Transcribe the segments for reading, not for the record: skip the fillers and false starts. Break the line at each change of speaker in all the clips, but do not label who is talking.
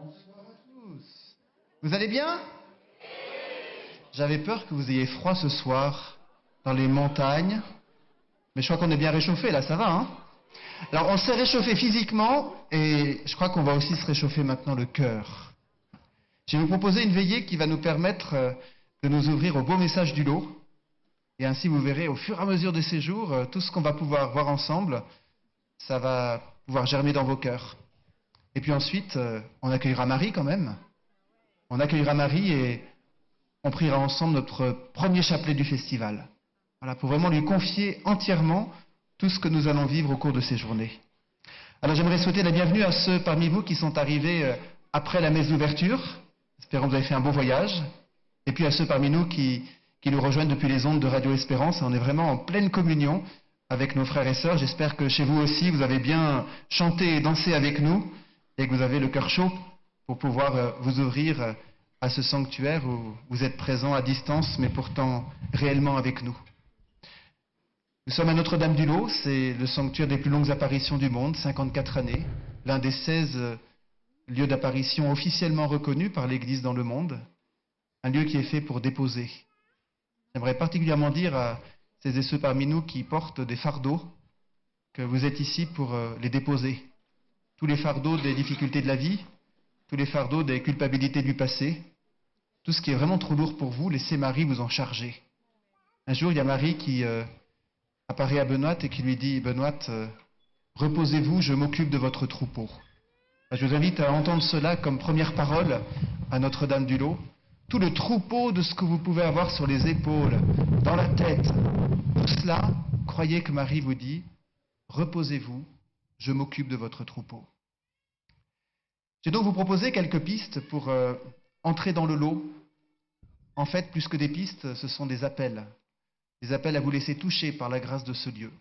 Tous. Vous allez bien? J'avais peur que vous ayez froid ce soir dans les montagnes, mais je crois qu'on est bien réchauffé là, ça va, hein? Alors on s'est réchauffé physiquement et je crois qu'on va aussi se réchauffer maintenant le cœur. Je vais vous proposer une veillée qui va nous permettre de nous ouvrir au beau message du lot. Et ainsi vous verrez au fur et à mesure des séjours, tout ce qu'on va pouvoir voir ensemble, ça va pouvoir germer dans vos cœurs. Et puis ensuite, on accueillera Marie quand même. On accueillera Marie et on priera ensemble notre premier chapelet du festival. Voilà, pour vraiment lui confier entièrement tout ce que nous allons vivre au cours de ces journées. Alors j'aimerais souhaiter la bienvenue à ceux parmi vous qui sont arrivés après la messe d'ouverture. Espérons que vous avez fait un bon voyage. Et puis à ceux parmi nous qui nous rejoignent depuis les ondes de Radio Espérance. On est vraiment en pleine communion avec nos frères et sœurs. J'espère que chez vous aussi, vous avez bien chanté et dansé avec nous et que vous avez le cœur chaud pour pouvoir vous ouvrir à ce sanctuaire où vous êtes présents à distance, mais pourtant réellement avec nous. Nous sommes à Notre-Dame-du-Lot, c'est le sanctuaire des plus longues apparitions du monde, 54 années, l'un des 16 lieux d'apparition officiellement reconnus par l'Église dans le monde, un lieu qui est fait pour déposer. J'aimerais particulièrement dire à celles et ceux parmi nous qui portent des fardeaux que vous êtes ici pour les déposer. Tous les fardeaux des difficultés de la vie, tous les fardeaux des culpabilités du passé, tout ce qui est vraiment trop lourd pour vous, laissez Marie vous en charger. Un jour, il y a Marie qui apparaît à Benoît et qui lui dit « Benoît, reposez-vous, je m'occupe de votre troupeau ». Je vous invite à entendre cela comme première parole à Notre-Dame-du-Lot. Tout le troupeau de ce que vous pouvez avoir sur les épaules, dans la tête, tout cela, croyez que Marie vous dit « Reposez-vous, je m'occupe de votre troupeau ». Je vais donc vous proposer quelques pistes pour entrer dans le lot. En fait, plus que des pistes, ce sont des appels. Des appels à vous laisser toucher par la grâce de ce lieu.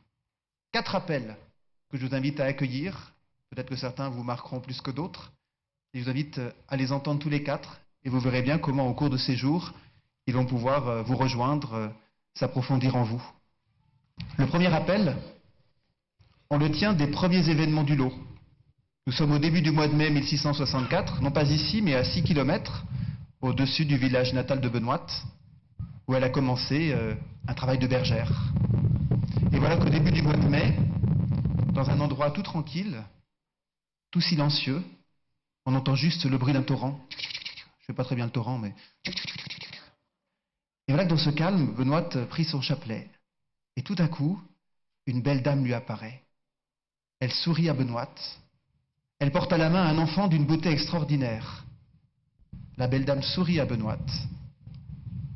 4 appels que je vous invite à accueillir. Peut-être que certains vous marqueront plus que d'autres. Et je vous invite à les entendre tous les 4. Et vous verrez bien comment, au cours de ces jours, ils vont pouvoir vous rejoindre, s'approfondir en vous. Le premier appel, on le tient des premiers événements du lot. Nous sommes au début du mois de mai 1664, non pas ici, mais à 6 km, au-dessus du village natal de Benoît, où elle a commencé un travail de bergère. Et voilà qu'au début du mois de mai, dans un endroit tout tranquille, tout silencieux, on entend juste le bruit d'un torrent. Je ne fais pas très bien le torrent, mais... Et voilà que dans ce calme, Benoît prit son chapelet. Et tout à coup, une belle dame lui apparaît. Elle sourit à Benoît. Elle porte à la main un enfant d'une beauté extraordinaire. La belle dame sourit à Benoît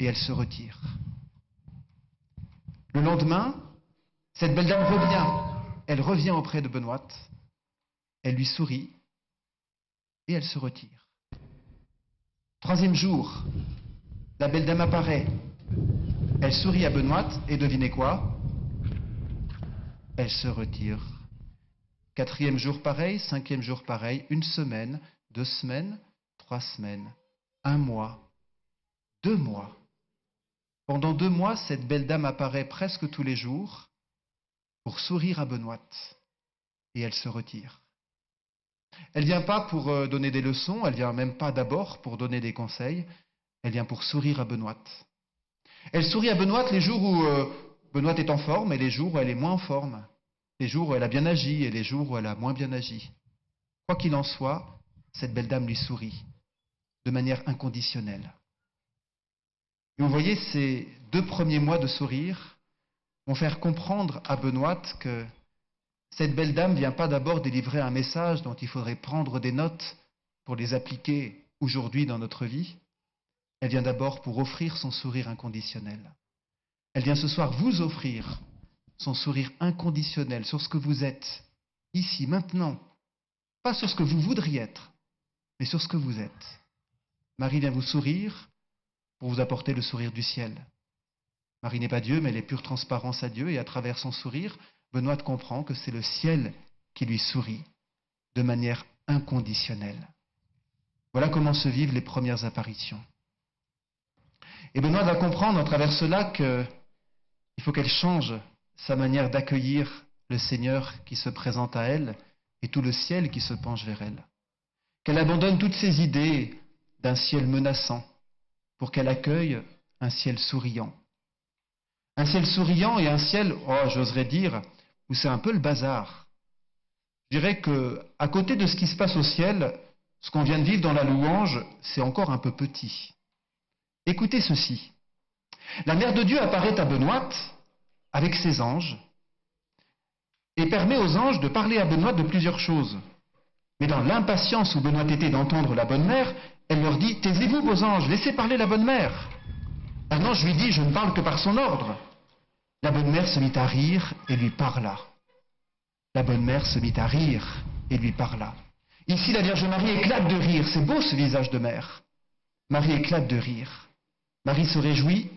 et elle se retire. Le lendemain, cette belle dame revient. Elle revient auprès de Benoît. Elle lui sourit et elle se retire. 3e jour, la belle dame apparaît. Elle sourit à Benoît et devinez quoi? Elle se retire. 4e jour pareil, 5e jour pareil, 1 semaine, 2 semaines, 3 semaines, 1 mois, 2 mois. Pendant 2 mois, cette belle dame apparaît presque tous les jours pour sourire à Benoît et elle se retire. Elle ne vient pas pour donner des leçons, elle ne vient même pas d'abord pour donner des conseils, elle vient pour sourire à Benoît. Elle sourit à Benoît les jours où Benoît est en forme et les jours où elle est moins en forme. Les jours où elle a bien agi et les jours où elle a moins bien agi. Quoi qu'il en soit, cette belle dame lui sourit de manière inconditionnelle. Et vous voyez, ces 2 premiers mois de sourire vont faire comprendre à Benoît que cette belle dame ne vient pas d'abord délivrer un message dont il faudrait prendre des notes pour les appliquer aujourd'hui dans notre vie. Elle vient d'abord pour offrir son sourire inconditionnel. Elle vient ce soir vous offrir son sourire inconditionnel sur ce que vous êtes, ici, maintenant. Pas sur ce que vous voudriez être, mais sur ce que vous êtes. Marie vient vous sourire pour vous apporter le sourire du ciel. Marie n'est pas Dieu, mais elle est pure transparence à Dieu, et à travers son sourire, Benoît comprend que c'est le ciel qui lui sourit de manière inconditionnelle. Voilà comment se vivent les premières apparitions. Et Benoît va comprendre à travers cela qu'il faut qu'elle change sa manière d'accueillir le Seigneur qui se présente à elle et tout le ciel qui se penche vers elle. qu'elle abandonne toutes ses idées d'un ciel menaçant pour qu'elle accueille un ciel souriant. Un ciel souriant et un ciel, oh, j'oserais dire, où c'est un peu le bazar. Je dirais que, à côté de ce qui se passe au ciel, ce qu'on vient de vivre dans la louange, c'est encore un peu petit. Écoutez ceci. La Mère de Dieu apparaît à Benoît avec ses anges et permet aux anges de parler à Benoît de plusieurs choses. Mais dans l'impatience où Benoît était d'entendre la bonne mère, elle leur dit « Taisez-vous, vos anges, laissez parler la bonne mère !» Un ange lui dit « Je ne parle que par son ordre !» La bonne mère se mit à rire et lui parla. La bonne mère se mit à rire et lui parla. Ici, la Vierge Marie éclate de rire. C'est beau, ce visage de mère. Marie éclate de rire. Marie se réjouit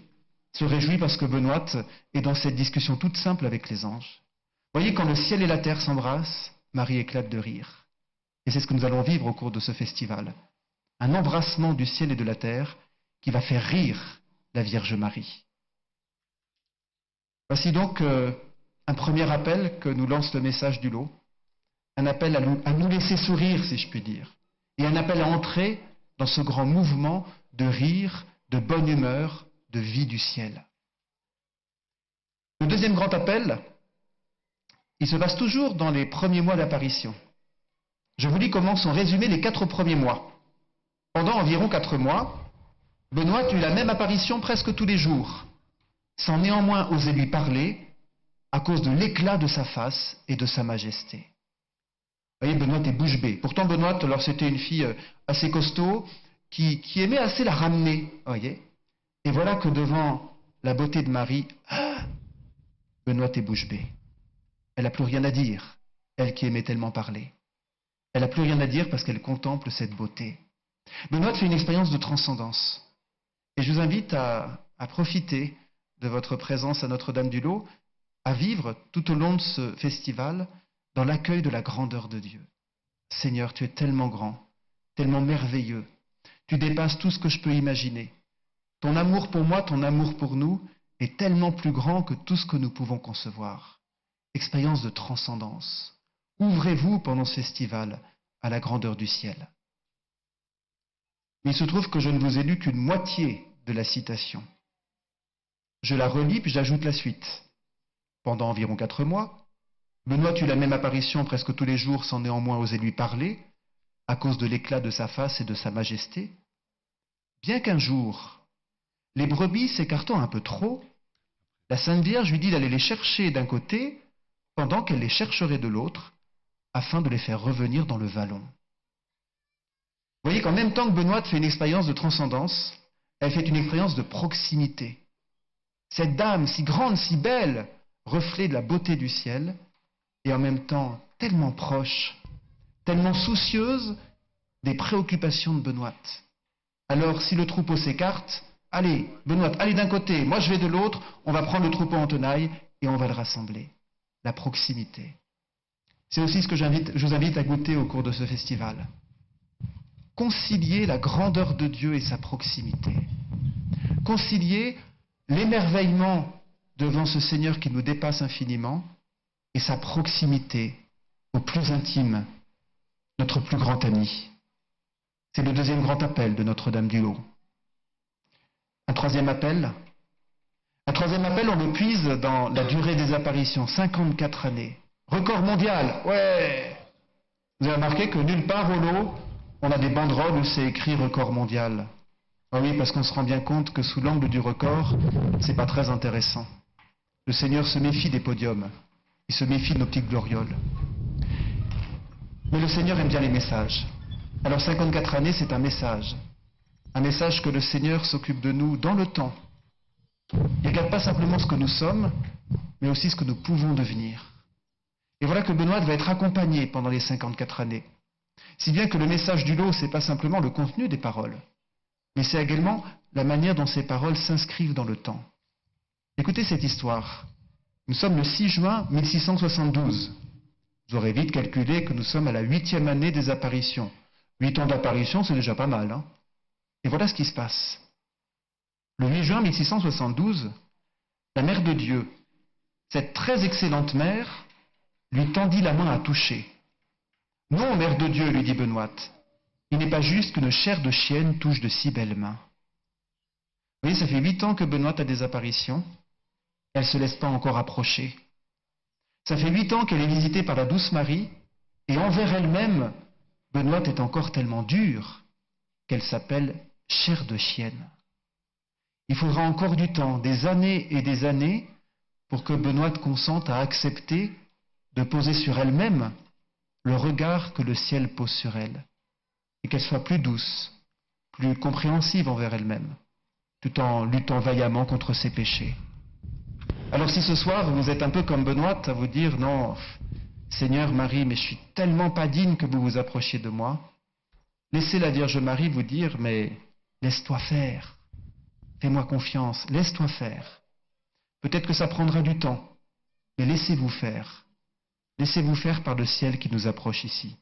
parce que Benoît est dans cette discussion toute simple avec les anges. Voyez, quand le ciel et la terre s'embrassent, Marie éclate de rire. Et c'est ce que nous allons vivre au cours de ce festival. Un embrassement du ciel et de la terre qui va faire rire la Vierge Marie. Voici donc un premier appel que nous lance le message du lot. Un appel à nous laisser sourire, si je puis dire. Et un appel à entrer dans ce grand mouvement de rire, de bonne humeur, de vie du ciel. Le deuxième grand appel, il se passe toujours dans les premiers mois d'apparition. Je vous lis comment sont résumés les 4 premiers mois. Pendant environ 4 mois, Benoît eut la même apparition presque tous les jours, sans néanmoins oser lui parler à cause de l'éclat de sa face et de sa majesté. Vous voyez, Benoît est bouche bée. Pourtant, Benoît, alors c'était une fille assez costaud, qui aimait assez la ramener, voyez. Et voilà que devant la beauté de Marie, Benoît est bouche bée. Elle n'a plus rien à dire, elle qui aimait tellement parler. Elle n'a plus rien à dire parce qu'elle contemple cette beauté. Benoît fait une expérience de transcendance. Et je vous invite à profiter de votre présence à Notre-Dame-du-Lot, à vivre tout au long de ce festival dans l'accueil de la grandeur de Dieu. Seigneur, tu es tellement grand, tellement merveilleux. Tu dépasses tout ce que je peux imaginer. Ton amour pour moi, ton amour pour nous est tellement plus grand que tout ce que nous pouvons concevoir. Expérience de transcendance. Ouvrez-vous pendant ce festival à la grandeur du ciel. Mais il se trouve que je ne vous ai lu qu'une moitié de la citation. Je la relis puis j'ajoute la suite. Pendant environ 4 mois, Benoît eut la même apparition presque tous les jours sans néanmoins oser lui parler, à cause de l'éclat de sa face et de sa majesté. Bien qu'un jour, les brebis s'écartant un peu trop, la Sainte Vierge lui dit d'aller les chercher d'un côté, pendant qu'elle les chercherait de l'autre, afin de les faire revenir dans le vallon. Vous voyez qu'en même temps que Benoît fait une expérience de transcendance, elle fait une expérience de proximité. Cette dame si grande, si belle, reflet de la beauté du ciel, et en même temps tellement proche, tellement soucieuse des préoccupations de Benoît. Alors, si le troupeau s'écarte, allez, Benoît, allez d'un côté, moi je vais de l'autre, on va prendre le troupeau en tenaille et on va le rassembler. La proximité. C'est aussi ce que je vous invite à goûter au cours de ce festival. Concilier la grandeur de Dieu et sa proximité. Concilier l'émerveillement devant ce Seigneur qui nous dépasse infiniment et sa proximité au plus intime, notre plus grand ami. C'est le deuxième grand appel de Notre-Dame-du-Lot. Un troisième appel, on le puise dans la durée des apparitions, 54 années. Record mondial, ouais. Vous avez remarqué que nulle part au lot, on a des banderoles où c'est écrit record mondial. Ah oui, parce qu'on se rend bien compte que sous l'angle du record, c'est pas très intéressant. Le Seigneur se méfie des podiums. Il se méfie de nos petites glorioles. Mais le Seigneur aime bien les messages. Alors 54 années, c'est un message. Un message que le Seigneur s'occupe de nous dans le temps. Il ne regarde pas simplement ce que nous sommes, mais aussi ce que nous pouvons devenir. Et voilà que Benoît va être accompagné pendant les 54 années. Si bien que le message du lot, ce n'est pas simplement le contenu des paroles, mais c'est également la manière dont ces paroles s'inscrivent dans le temps. Écoutez cette histoire. Nous sommes le 6 juin 1672. Vous aurez vite calculé que nous sommes à la 8e année des apparitions. 8 ans d'apparition, c'est déjà pas mal, hein? Et voilà ce qui se passe. Le 8 juin 1672, la Mère de Dieu, cette très excellente mère, lui tendit la main à toucher. « Non, Mère de Dieu, lui dit Benoît, Il n'est pas juste qu'une chair de chienne touche de si belles mains. Vous voyez, ça fait 8 ans que Benoît a des apparitions. Elle ne se laisse pas encore approcher. Ça fait 8 ans qu'elle est visitée par la douce Marie, et envers elle-même, Benoît est encore tellement dure qu'elle s'appelle chair de chienne. Il faudra encore du temps, des années et des années, pour que Benoît consente à accepter de poser sur elle-même le regard que le ciel pose sur elle, et qu'elle soit plus douce, plus compréhensive envers elle-même, tout en luttant vaillamment contre ses péchés. Alors si ce soir vous êtes un peu comme Benoît à vous dire « Non, Seigneur Marie, mais je suis tellement pas digne que vous vous approchiez de moi », laissez la Vierge Marie vous dire « Mais laisse-toi faire, fais-moi confiance, laisse-toi faire. Peut-être que ça prendra du temps, mais laissez-vous faire. Laissez-vous faire par le ciel qui nous approche ici. »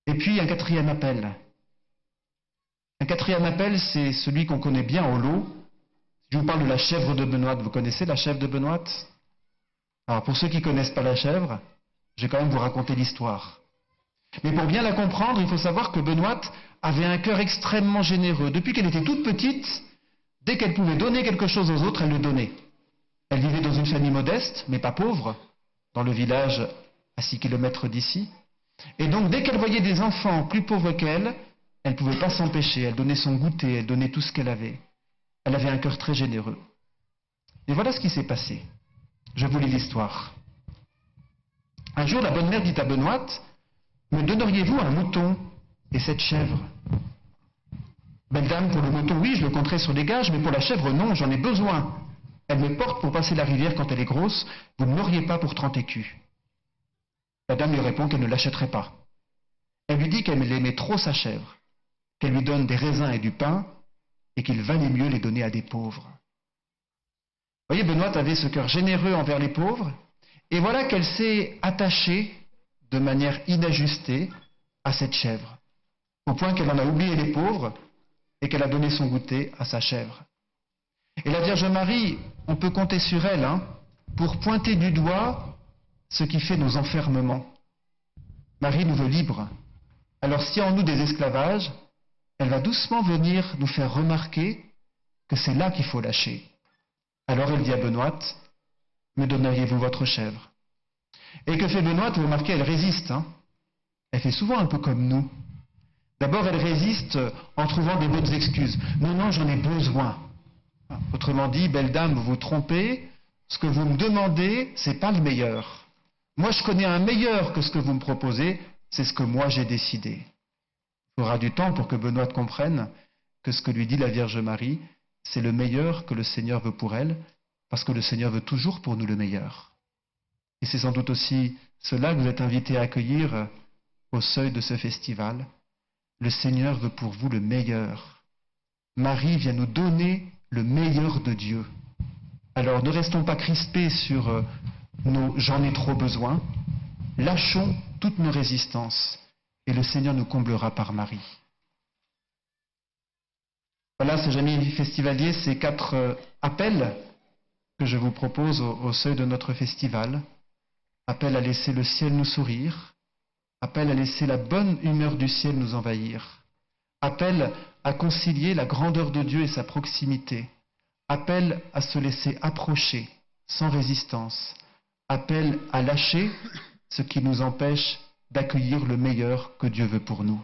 Et puis un quatrième appel. Un quatrième appel, c'est celui qu'on connaît bien au lot. Je vous parle de la chèvre de Benoît. Vous connaissez la chèvre de Benoît? Alors pour ceux qui ne connaissent pas la chèvre, je vais quand même vous raconter l'histoire. Mais pour bien la comprendre, il faut savoir que Benoît avait un cœur extrêmement généreux. Depuis qu'elle était toute petite, dès qu'elle pouvait donner quelque chose aux autres, elle le donnait. Elle vivait dans une famille modeste, mais pas pauvre, dans le village à 6 kilomètres d'ici. Et donc dès qu'elle voyait des enfants plus pauvres qu'elle, elle ne pouvait pas s'empêcher. Elle donnait son goûter, elle donnait tout ce qu'elle avait. Elle avait un cœur très généreux. Et voilà ce qui s'est passé. Je vous lis l'histoire. Un jour, la bonne mère dit à Benoît, « Me donneriez-vous un mouton et cette chèvre ?»« Belle dame, pour le mouton, oui, je le compterai sur des gages, mais pour la chèvre, non, j'en ai besoin. Elle me porte pour passer la rivière quand elle est grosse, vous ne l'auriez pas pour 30 écus. » La dame lui répond qu'elle ne l'achèterait pas. Elle lui dit qu'elle aimait trop sa chèvre, qu'elle lui donne des raisins et du pain, et qu'il valait mieux les donner à des pauvres. Vous voyez, Benoît avait ce cœur généreux envers les pauvres, et voilà qu'elle s'est attachée de manière inajustée à cette chèvre, au point qu'elle en a oublié les pauvres, et qu'elle a donné son goûter à sa chèvre. Et la Vierge Marie, on peut compter sur elle, pour pointer du doigt ce qui fait nos enfermements. Marie nous veut libres. Alors s'il y a en nous des esclavages, elle va doucement venir nous faire remarquer que c'est là qu'il faut lâcher. Alors elle dit à Benoît, « Me donneriez-vous votre chèvre ?» Et que fait Benoît? Vous remarquez, elle résiste. Elle fait souvent un peu comme nous. D'abord, elle résiste en trouvant des bonnes excuses. « Non, non, j'en ai besoin. » Autrement dit, belle dame, vous vous trompez. Ce que vous me demandez, c'est pas le meilleur. Moi, je connais un meilleur que ce que vous me proposez. C'est ce que moi, j'ai décidé. Il faudra du temps pour que Benoît comprenne que ce que lui dit la Vierge Marie, c'est le meilleur que le Seigneur veut pour elle, parce que le Seigneur veut toujours pour nous le meilleur. Et c'est sans doute aussi cela que vous êtes invités à accueillir au seuil de ce festival. Le Seigneur veut pour vous le meilleur. Marie vient nous donner le meilleur de Dieu. Alors ne restons pas crispés sur nos « j'en ai trop besoin », lâchons toutes nos résistances et le Seigneur nous comblera par Marie. Voilà, ces amis festivaliers, ces 4 appels que je vous propose au seuil de notre festival. Appel à laisser le ciel nous sourire, appel à laisser la bonne humeur du ciel nous envahir, appel à concilier la grandeur de Dieu et sa proximité, appel à se laisser approcher sans résistance, appel à lâcher ce qui nous empêche d'accueillir le meilleur que Dieu veut pour nous.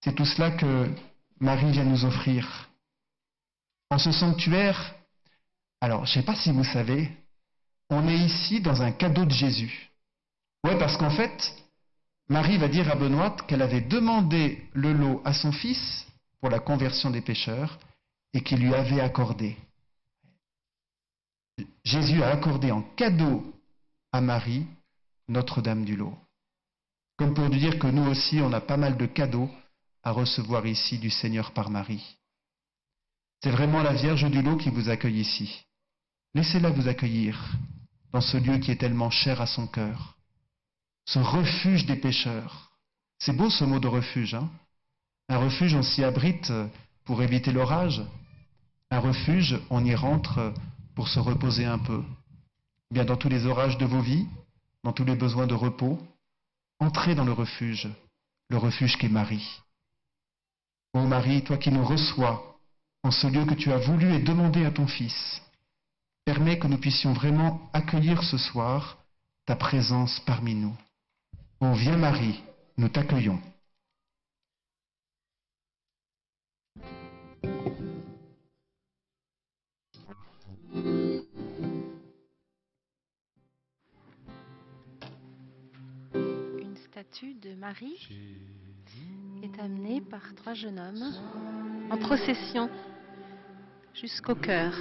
C'est tout cela que Marie vient nous offrir. En ce sanctuaire, alors je ne sais pas si vous savez, on est ici dans un cadeau de Jésus. Oui, parce qu'en fait, Marie va dire à Benoît qu'elle avait demandé le lot à son fils pour la conversion des pécheurs et qu'il lui avait accordé. Jésus a accordé en cadeau à Marie Notre-Dame du lot. Comme pour lui dire que nous aussi, on a pas mal de cadeaux à recevoir ici du Seigneur par Marie. C'est vraiment la Vierge du lot qui vous accueille ici. Laissez-la vous accueillir dans ce lieu qui est tellement cher à son cœur. Ce refuge des pécheurs. C'est beau ce mot de refuge. Un refuge, on s'y abrite pour éviter l'orage. Un refuge, on y rentre pour se reposer un peu. Bien dans tous les orages de vos vies, dans tous les besoins de repos, entrez dans le refuge le refuge qu'est Marie. Ô Marie, toi qui nous reçois en ce lieu que tu as voulu et demandé à ton Fils, permets que nous puissions vraiment accueillir ce soir ta présence parmi nous. Ô viens Marie, nous t'accueillons.
Une statue de Marie est amenée par 3 jeunes hommes en procession jusqu'au chœur.